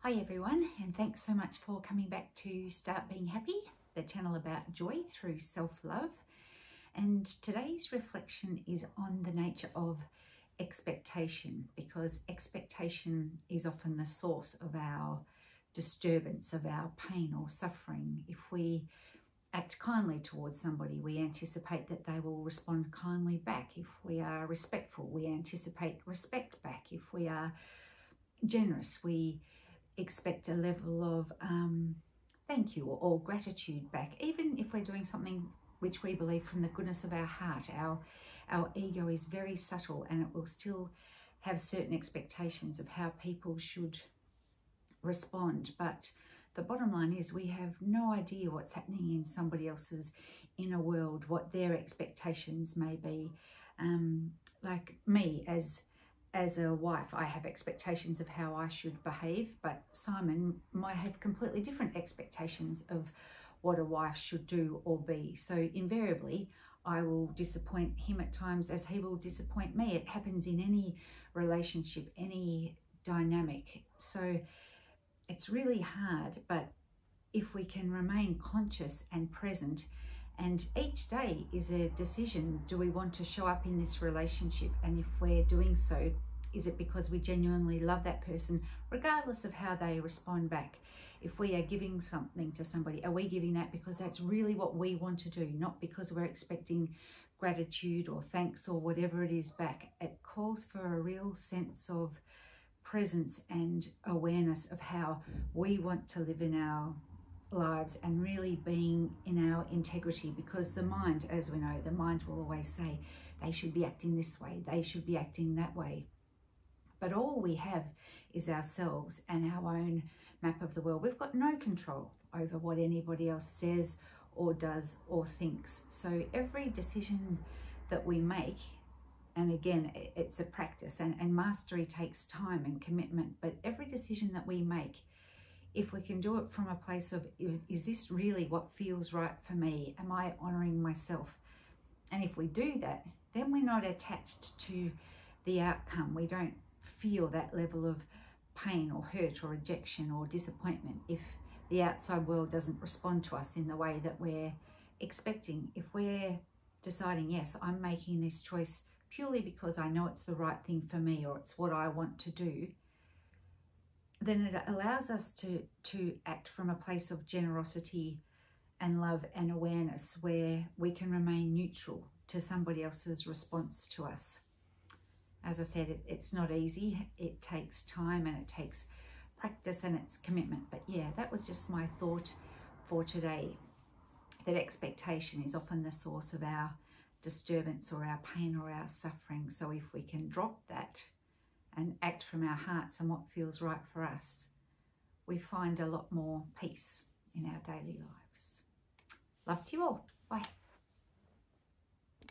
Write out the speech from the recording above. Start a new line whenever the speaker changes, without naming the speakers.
Hi everyone, and thanks so much for coming back to Start Being Happy, the channel about joy through self-love. And today's reflection is on the nature of expectation, because expectation is often the source of our disturbance, of our pain or suffering. If we act kindly towards somebody, we anticipate that they will respond kindly back. If we are respectful, we anticipate respect back. If we are generous, we expect a level of thank you or gratitude back. Even if we're doing something which we believe from the goodness of our heart, our ego is very subtle and it will still have certain expectations of how people should respond. But the bottom line is we have no idea what's happening in somebody else's inner world, what their expectations may be. Like me, as a wife, I have expectations of how I should behave, but Simon might have completely different expectations of what a wife should do or be. So invariably, I will disappoint him at times as he will disappoint me. It happens in any relationship, any dynamic. So it's really hard, but if we can remain conscious and present, and each day is a decision. Do we want to show up in this relationship? And if we're doing so, is it because we genuinely love that person, regardless of how they respond back? If we are giving something to somebody, are we giving that because that's really what we want to do, not because we're expecting gratitude or thanks or whatever it is back? It calls for a real sense of presence and awareness of how we want to live in our lives and really being in our integrity, because the mind, as we know, the mind will always say they should be acting this way, they should be acting that way. But all we have is ourselves and our own map of the world. We've got no control over what anybody else says or does or thinks. So every decision that we make, and again, it's a practice and mastery takes time and commitment, but every decision that we make, if we can do it from a place of, is this really what feels right for me? Am I honoring myself? And if we do that, then we're not attached to the outcome. We don't feel that level of pain or hurt or rejection or disappointment if the outside world doesn't respond to us in the way that we're expecting. If we're deciding, yes, I'm making this choice purely because I know it's the right thing for me or it's what I want to do, then it allows us to act from a place of generosity and love and awareness, where we can remain neutral to somebody else's response to us. As I said, it's not easy. It takes time and it takes practice and it's commitment. But yeah, that was just my thought for today, that expectation is often the source of our disturbance or our pain or our suffering. So if we can drop that and act from our hearts and what feels right for us, we find a lot more peace in our daily lives. Love to you all. Bye.